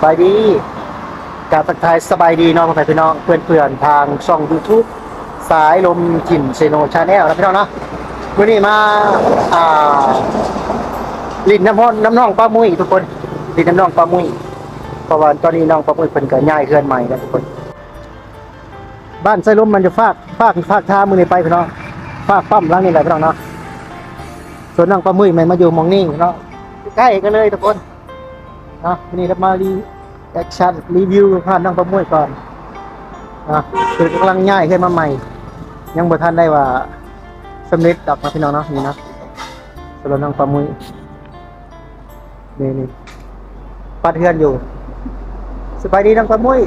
บายดีกราบทักทายสบายดีน้องพี่น้องเพื่อนๆทางช่อง YouTube สายลมถิ่นเซโนชาแนลนะพี่น้องเนาะวันนี้มาอ่าลินน้ำน้องป้ามุ้ยทุกคนลินน้ำน้องป้ามุ้ยเพราะว่าตอนนี้น้องป้ามุ้ยเพิ่นก็ย้ายเรือนใหม่แล้วทุกคนบ้านไซลมมันจะฟากทางมือนี่ไปพี่น้องฟากปั๊มหลังนี่แหละพี่น้องเนาะส่วนน้องป้ามุ้ยมันมาอยู่หมองนี่เนาะใกล้กันเลยทุกคนเนาะวันนี้เรามาแอคชั่นรีวิวผ่านน้องประมวยก่อนนะคือกำลังง่ายขึ้นมาใหม่ยังบ่ทันได้ว่าสำเร็จดอกนะพี่น้องเนาะนี่นะสำหรับน้องประมวยนี่ปัดเฮือนอยู่สบายดีน้องประมวย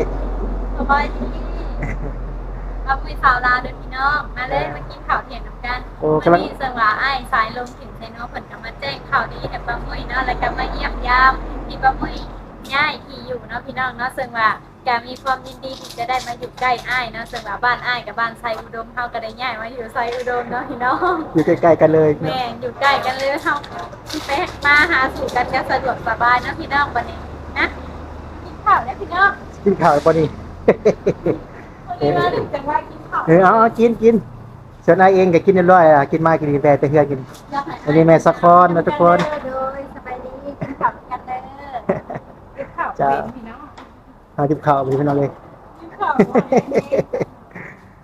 สบายดีเราคุยข่าวลาวเดินพี่น้องมาเลยมากินข่าวเถียงน้ำกันวันนี้เสว่าไอ้สายลมถึงไซโนผลกำมาแจ้งข่าวดีแต่ป้ามุ้ยเนาะแล้วก็มาเยี่ยมยามที่ป้ามุ้ยง่ายที่อยู่เนาะพี่น้องเนาะซึ่งว่าแกมีความยินดีที่จะได้มาอยู่ใกล้อ้ายเนาะซึ่งว่าบ้านอ้ายกับบ้านไซอุดมเฮาก็ได้ง่ายมาอยู่ไซอุดมเนาะพี่น้องอยู่ใกล้ๆกันเลยแม่อยู่ใกล้กันเลยเฮาไปมาหาสู่กันก็สะดวกสบายนะพี่น้องวันนี้นะกินข้าวแล้วพี่น้องกินข้าวป่ะนี่เอากินส่วนนายเองก็กินเรียบร้อยกินมากินแต่เฮือกินอันนี้แม่สะคอนนะทุกคนสบายดีกินข้าวกันเด้อกินข้าวเป็นพี่น้องกินข้าวไปพี่น้องเลยกินข้าว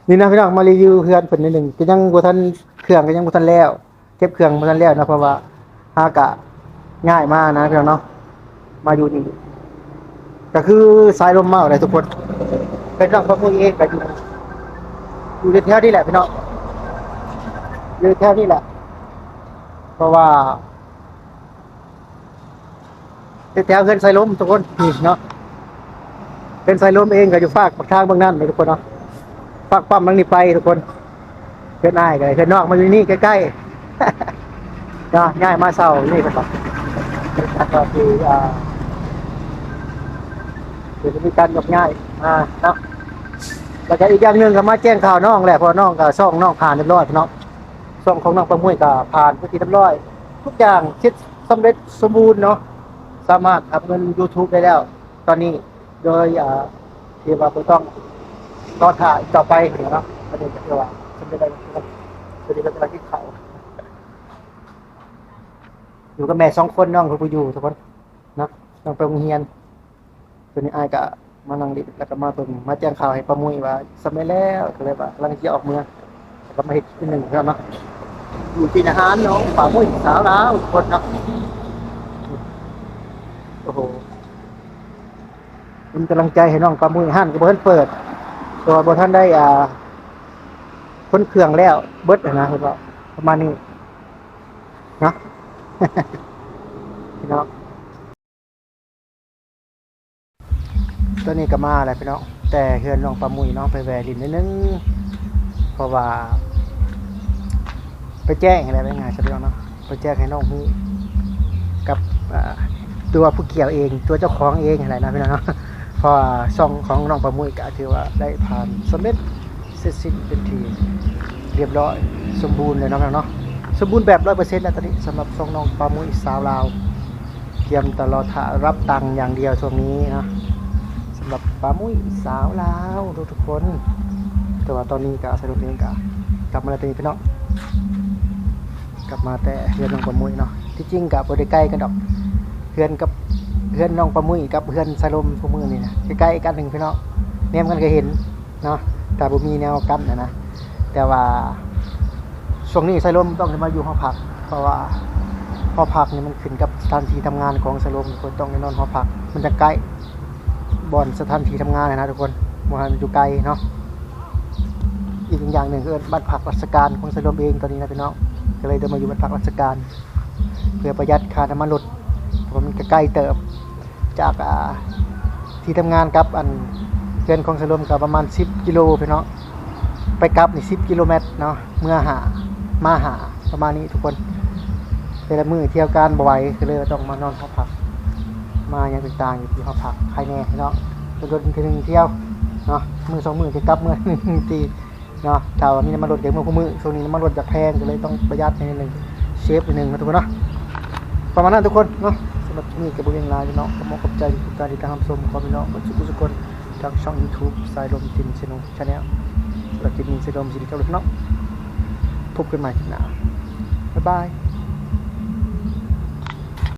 นี่นะพี่น้องมารีวิวเฮือนเพิ่นนิดนึงก็ยังบ่ทันเครื่องก็ยังบ่ทันแล้วเก็บเครื่องบ่ทันแล้วนะเพราะว่าหากะง่ายมากนะพี่น้องเนาะมาอยู่นี่ก็คือสายลมมากเลยทุกคนเป็นน้องพ่อมุ้ยเองก็อยู่ในแถวนี้แหละพี่น้องอยู่แถวนี้แหละเพราะว่าแถวเฮือนสายลมทุกคนนี่เนาะเป็นสายลมเองก็อยู่ฝากทางบางนั้นเลยทุกคนเนาะฝากปั๊มบางนี้ไปทุกคนเพื่อนอ้ายกันเพื่อนนอกมาอยู่นี่ใกล้ๆนะง่ายมาเศร้านี่ครับก็คือเดี๋ยวจะมีการยกง่ายเนาะแล้วก็อีกอย่างหนึ่งก็มาแจ้งข่าวน้องแหละเพราะน้องก็ซ่องน้องผ่านเรียบร้อยพี่น้องซ่องของน้องประมวยก็ผ่านไปที่เรียบร้อยทุกอย่างเสร็จสำเร็จสมบูรณ์เนาะสามารถทำเงิน YouTube ได้แล้วตอนนี้โดยที่ว่าต้องรอถ่ายต่อไปเนาะประเด็นก็คือว่าสำเร็จได้ครับสวัสดีครับที่เขาอยู่กับแม่2 คนน้องเขาอยู่ทุกคนเนาะน้องไปโรงเรียนตัวนี้อ้ายก็มานั่งดิแล้วก็มาตัวมาแจ้งข่าวให้ป้ามุ้ยว่าสำเร็จแล้วก็เลยว่ากำลังจะออกเมืองแล้วก็มาเฮ็ดที่หนึ่งครับเนาะอยู่ที่อาหารน้องป้ามุ้ยสาวลาวทุกคนเนาะโอ้โหเป็นกำลังใจให้น้องป้ามุ้ยห้านก็บ่ทันเปิดตัวบ่ทันได้คนเครื่องแล้วเบิดนะเห็นบ่ประมาณนี้เนาะ พี่น้องตอนนี้ก็มาแล้วพี่น้องแต่เฮือนน้องป้ามุ้ยน้องไปแวะลินนิดนึงเพราะว่าไปแจ้งอะไรไปงานใช่ไหมน้องไปแจ้งให้น้องฮู้กับตัวผู้เกี่ยวเองตัวเจ้าของเองอะไรนะพี่น้องเนาะเพราะช่องของน้องป้ามุ้ยก็ถือว่าได้ผ่านสำเร็จเสร็จสิ้นเป็นทีเรียบร้อยสมบูรณ์เลยน้องเนาะสมบูรณ์แบบ 100% แล้วตอนนี้สำหรับช่องน้องป้ามุ้ยสาวลาวเตรียมตลอดรับตังค์อย่างเดียวช่วงนี้นะสำหรับป้ามุ้ยสาวลาวทุกคนแต่ว่าตอนนี้ก็สรุปเองก็กลับมาแล้วตอนนี้พี่น้องกลับมาแต่เพื่อนน้องป้ามุ้ยเนาะที่จริงกับบริใกล้กันดอกเพื่อนกับเพื่อนน้องป้ามุ้ยกับเพื่อนสลมพวกมือนี่นะใกล้ๆกันหนึ่งพี่น้องแนมกันก็เห็นเนาะแต่บ่มีแนวกั้นนะแต่ว่าช่วงนี้สลมต้องมาอยู่หอพักเพราะว่าหอพักนี่มันขึ้นกับสถานที่ทำงานของสลมคนต้องนอนหอพักมันจะใกล้บ่อนสถานที่ทำงานนะทุกคนมันอยู่ไกลเนาะอีกอย่างหนึ่งคือบ้านพักราชการของสลมเองตอนนี้นะพี่น้องก็เลยเดินมาอยู่บ้านพักราชการเพื่อประหยัดค่าน้ำมันรถเพราะมันใกล้เติบจากที่ทำงานกับเพื่อนของสลมกับประมาณ10 กิโลพี่น้องไปกลับนี่10 กิโลเมตรเนาะเมื่อมาหาประมาณนี้ทุกคนแต่ละมือเที่ยวการบ่อยก็เลยต้องมานอนหอพักมาอย่างต่างๆอยู่ที่หอพักใครแน่เนาะโดนทีนึงเที่ยวเนาะมือ2 มือจะกลับมือ1 ทีเนาะถ้าว่ามีน้ำมันรถเดี๋ยวมือช่วงนี้น้ำมันรถจะแพงก็เลยต้องประหยัดนิดนึงเซฟนิดนึงนะทุกคนเนาะประมาณนั้นทุกคนเนาะส ำหรับที่นี่กับบุญยังลายพี่น้องขอมอบขอบใจทุกการติดตามชมขอพี่น้องทุกคนทางช่อง YouTube สายลมทินชนงชาแนลสำหรับคลิปนี้สายลมสิริเจ้าลูกน้องพบกันใหม่คลิปหน้าบ๊ายบาย